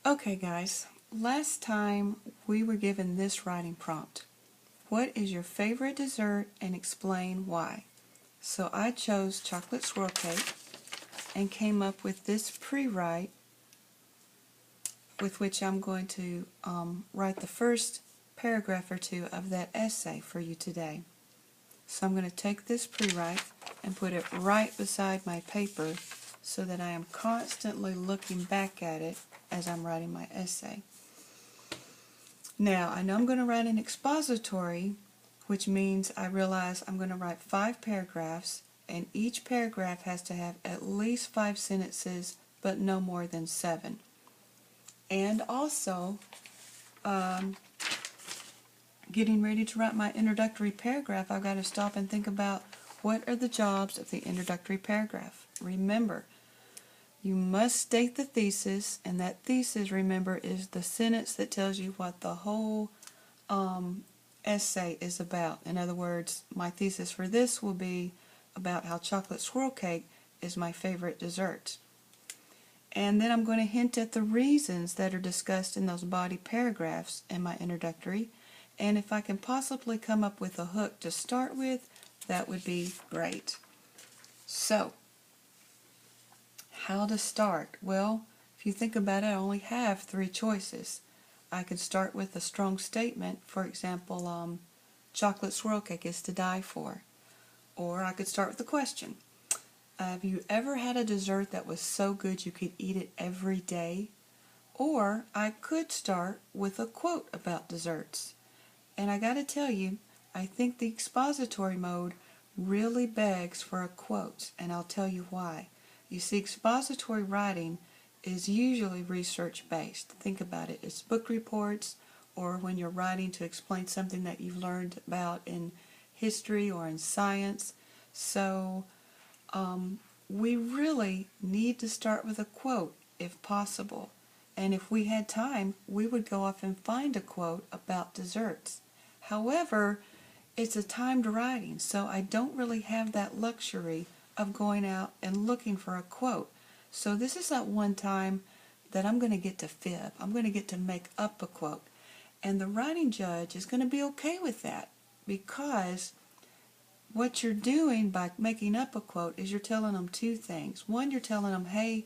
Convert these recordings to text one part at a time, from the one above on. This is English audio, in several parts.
Okay guys, last time we were given this writing prompt. What is your favorite dessert and explain why? So I chose chocolate swirl cake and came up with this pre-write with which I'm going to write the first paragraph or two of that essay for you today. So I'm going to take this pre-write and put it right beside my paper so that I am constantly looking back at it as I'm writing my essay. Now, I know I'm going to write an expository, which means I realize I'm going to write 5 paragraphs, and each paragraph has to have at least 5 sentences, but no more than 7. And also, getting ready to write my introductory paragraph, I've got to stop and think about what are the jobs of the introductory paragraph. Remember, you must state the thesis, and that thesis, remember, is the sentence that tells you what the whole essay is about. In other words, my thesis for this will be about how chocolate swirl cake is my favorite dessert. And then I'm going to hint at the reasons that are discussed in those body paragraphs in my introductory. And if I can possibly come up with a hook to start with, that would be great. So, how to start? Well, if you think about it, I only have 3 choices. I could start with a strong statement, for example, chocolate swirl cake is to die for. Or I could start with a question. Have you ever had a dessert that was so good you could eat it every day? Or I could start with a quote about desserts. And I gotta tell you, I think the expository mode really begs for a quote, and I'll tell you why. You see, expository writing is usually research-based. Think about it. It's book reports, or when you're writing to explain something that you've learned about in history or in science. So we really need to start with a quote if possible. And if we had time, we would go off and find a quote about desserts. However, it's a timed writing, so I don't really have that luxury of going out and looking for a quote. So this is that one time that I'm going to get to fib. I'm going to get to make up a quote. And the writing judge is going to be okay with that, because what you're doing by making up a quote is you're telling them 2 things. One, you're telling them, hey,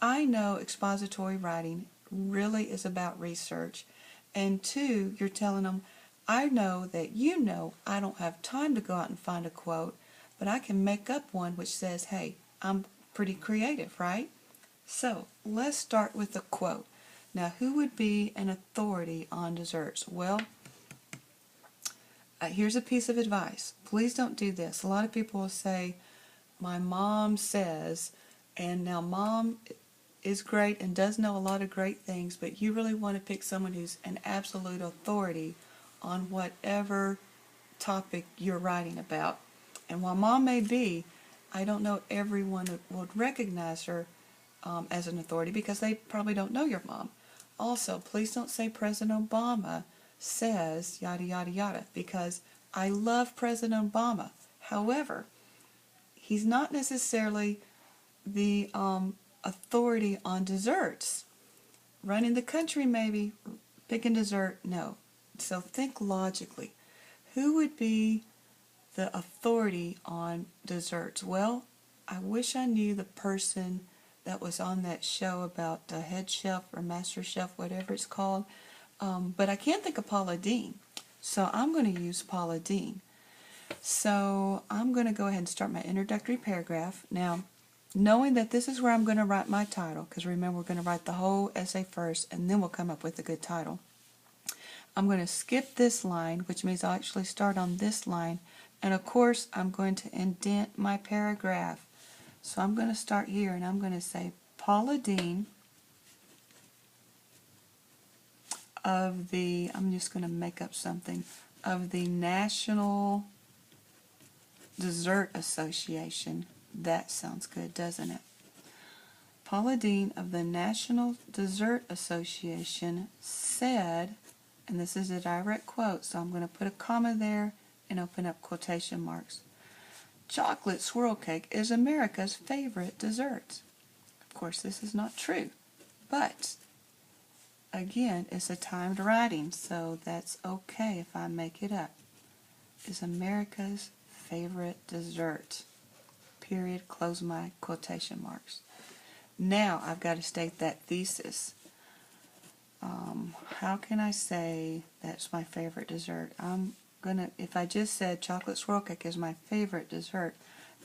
I know expository writing really is about research. And 2, you're telling them, I know that you know I don't have time to go out and find a quote, but I can make up one which says, hey, I'm pretty creative, right? So let's start with a quote. Now, who would be an authority on desserts? Well, here's a piece of advice. Please don't do this. A lot of people will say, my mom says, and now mom is great and does know a lot of great things, but you really want to pick someone who's an absolute authority on whatever topic you're writing about. And while mom may be, I don't know everyone would recognize her as an authority, because they probably don't know your mom. Also, please don't say President Obama says yada yada yada, because I love President Obama. However, he's not necessarily the authority on desserts. Running the country maybe, picking dessert, no. So think logically. Who would be the authority on desserts? Well, I wish I knew the person that was on that show about Head Chef or Master Chef, whatever it's called. But I can't think of Paula Deen. So I'm going to use Paula Deen. So I'm going to go ahead and start my introductory paragraph. Now, knowing that this is where I'm going to write my title, because remember, we're going to write the whole essay first, and then we'll come up with a good title. I'm going to skip this line, which means I'll actually start on this line. And of course, I'm going to indent my paragraph. So I'm going to start here, and I'm going to say, Paula Deen of the, I'm just going to make up something, of the National Dessert Association. That sounds good, doesn't it? Paula Deen of the National Dessert Association said, and this is a direct quote, so I'm going to put a comma there and open up quotation marks. Chocolate swirl cake is America's favorite dessert. Of course, this is not true, but again, it's a timed writing, so that's okay if I make it up. Is America's favorite dessert. Period. Close my quotation marks. Now I've got to state that thesis. How can I say that's my favorite dessert? If I just said chocolate swirl cake is my favorite dessert,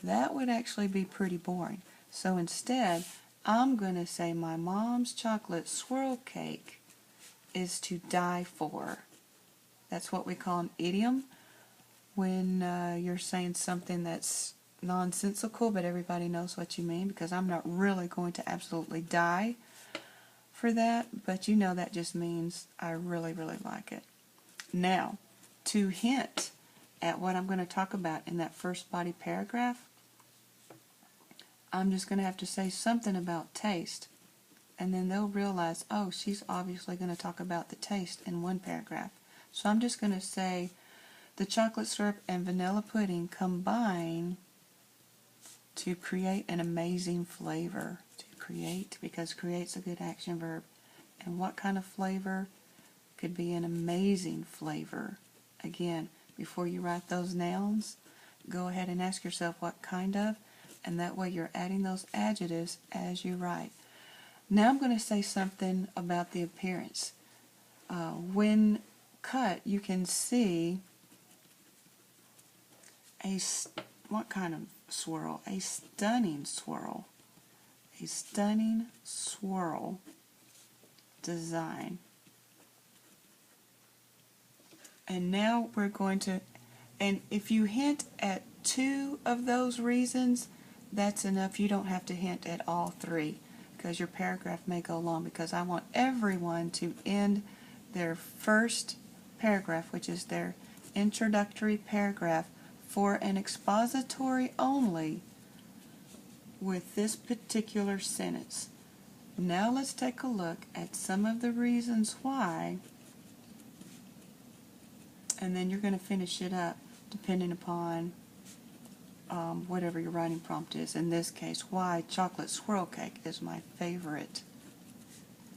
that would actually be pretty boring. So instead, I'm going to say my mom's chocolate swirl cake is to die for. That's what we call an idiom when you're saying something that's nonsensical, but everybody knows what you mean, because I'm not really going to absolutely die for that, but you know that just means I really, really like it. Now, to hint at what I'm going to talk about in that first body paragraph, I'm just going to have to say something about taste, and then they'll realize, oh, she's obviously going to talk about the taste in one paragraph. So I'm just going to say the chocolate syrup and vanilla pudding combine to create an amazing flavor. To create, because create's a good action verb. And what kind of flavor? Could be an amazing flavor. Again, before you write those nouns, go ahead and ask yourself what kind of, and that way you're adding those adjectives as you write. Now I'm going to say something about the appearance. When cut, you can see what kind of swirl? A stunning swirl. A stunning swirl design. And now we're going to, and if you hint at 2 of those reasons, that's enough. You don't have to hint at all 3, because your paragraph may go long, because I want everyone to end their first paragraph, which is their introductory paragraph, for an expository only with this particular sentence. Now let's take a look at some of the reasons why, and then you're going to finish it up depending upon whatever your writing prompt is. In this case, why chocolate swirl cake is my favorite.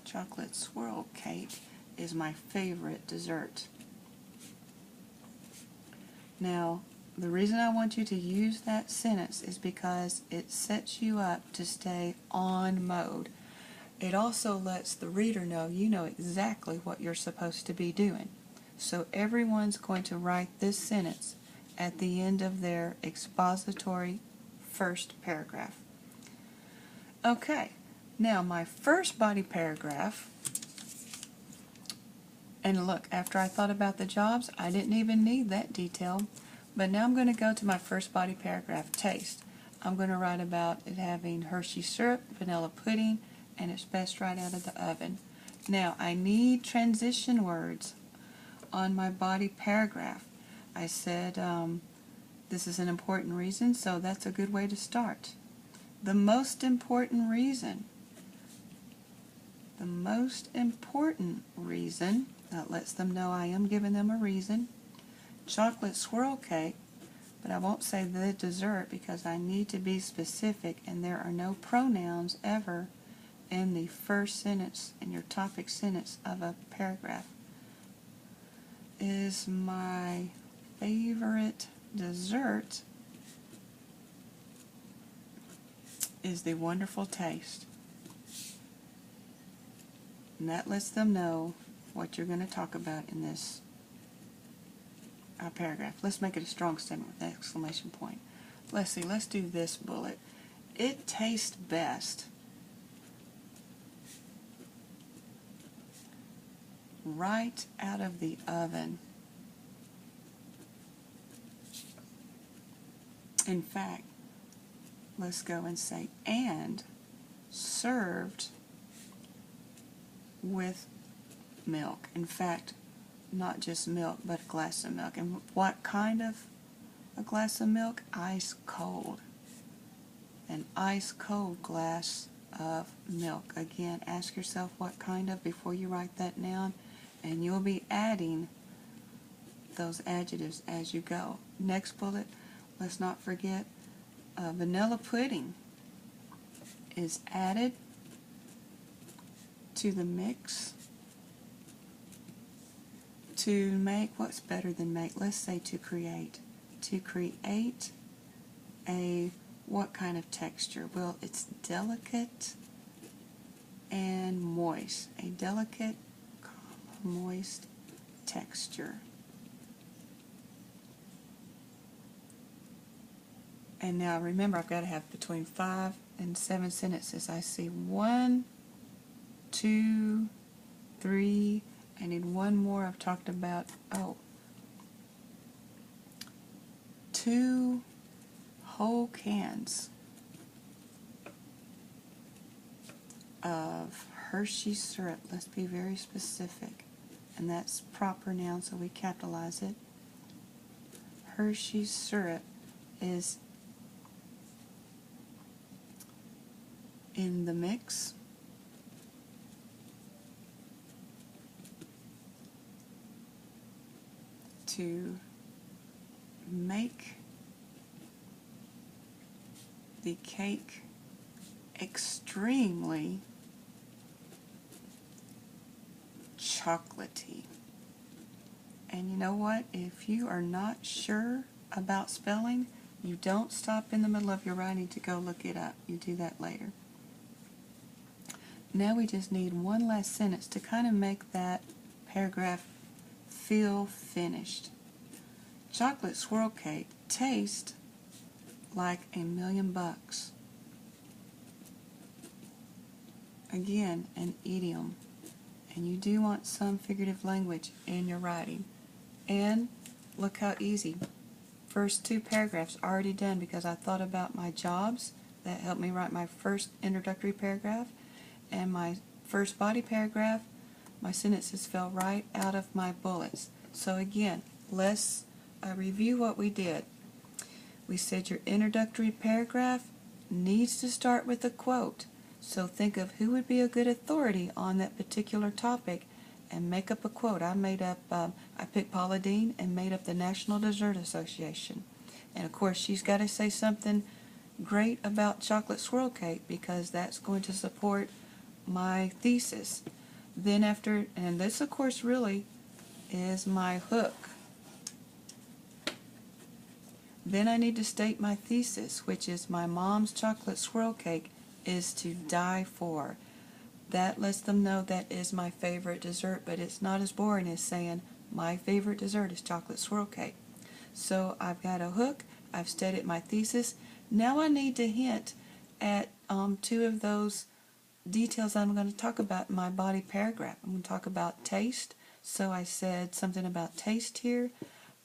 Chocolate swirl cake is my favorite dessert. Now, the reason I want you to use that sentence is because it sets you up to stay on mode. It also lets the reader know you know exactly what you're supposed to be doing. So everyone's going to write this sentence at the end of their expository first paragraph. Okay, now my first body paragraph, and look, after I thought about the jobs, I didn't even need that detail. But now I'm going to go to my first body paragraph, taste. I'm going to write about it having Hershey syrup, vanilla pudding, and it's best right out of the oven. Now, I need transition words on my body paragraph. I said this is an important reason, so that's a good way to start. The most important reason. The most important reason, that lets them know I am giving them a reason. Chocolate swirl cake, but I won't say the dessert because I need to be specific, and there are no pronouns ever in the first sentence, in your topic sentence of a paragraph. Is my favorite dessert is the wonderful taste. And that lets them know what you're going to talk about in this paragraph. Let's make it a strong statement with an exclamation point. Let's see, let's do this bullet. It tastes best right out of the oven. In fact, let's go and say, and served with milk. In fact, not just milk, but a glass of milk. And what kind of a glass of milk? Ice cold. An ice cold glass of milk. Again, ask yourself what kind of before you write that noun, and you'll be adding those adjectives as you go. Next bullet, let's not forget vanilla pudding is added to the mix To make, what's better than make? Let's say to create. To create a, what kind of texture? Well, it's delicate and moist. A delicate, moist texture. And now remember, I've got to have between 5 and 7 sentences. I see 1, 2, 3. I need one more. I've talked about, 2 whole cans of Hershey's syrup. Let's be very specific. And that's proper noun, so we capitalize it. Hershey's syrup is in the mix. To make the cake extremely chocolatey. And you know what? If you are not sure about spelling, you don't stop in the middle of your writing to go look it up. You do that later. Now we just need one last sentence to kind of make that paragraph feel finished. Chocolate swirl cake tastes like $1,000,000. Again, an idiom. And you do want some figurative language in your writing. And look how easy. First 2 paragraphs already done because I thought about my jobs. That helped me write my first introductory paragraph. And my first body paragraph, my sentences fell right out of my bullets. So again, let's review what we did. We said your introductory paragraph needs to start with a quote. So think of who would be a good authority on that particular topic and make up a quote. I picked Paula Deen and made up the National Dessert Association. And of course she's got to say something great about chocolate swirl cake because that's going to support my thesis. Then and this of course really is my hook. Then I need to state my thesis, which is my mom's chocolate swirl cake is to die for. That lets them know that is my favorite dessert, but it's not as boring as saying my favorite dessert is chocolate swirl cake. So I've got a hook, I've stated my thesis. Now I need to hint at 2 of those details I'm going to talk about in my body paragraph. I'm going to talk about taste, so I said something about taste here.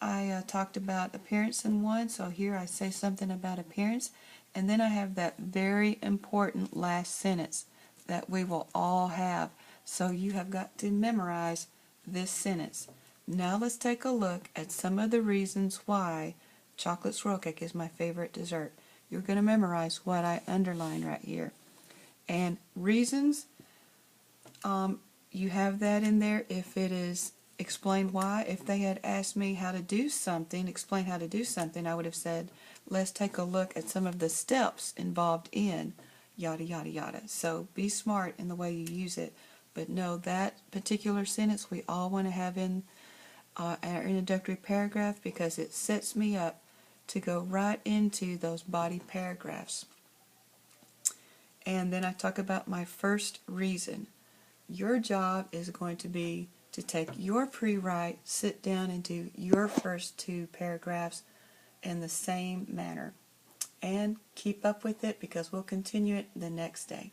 I talked about appearance in one, so here I say something about appearance, and then I have that very important last sentence that we will all have. So you have got to memorize this sentence. Now let's take a look at some of the reasons why chocolate swirl cake is my favorite dessert. You're going to memorize what I underline right here. And reasons, you have that in there if it is explain why. If they had asked me how to do something, explain how to do something, I would have said, let's take a look at some of the steps involved in yada yada yada. So be smart in the way you use it. But no, that particular sentence we all want to have in our introductory paragraph because it sets me up to go right into those body paragraphs. And then I talk about my first reason. Your job is going to be to take your pre-write, sit down and do your first 2 paragraphs in the same manner. And keep up with it because we'll continue it the next day.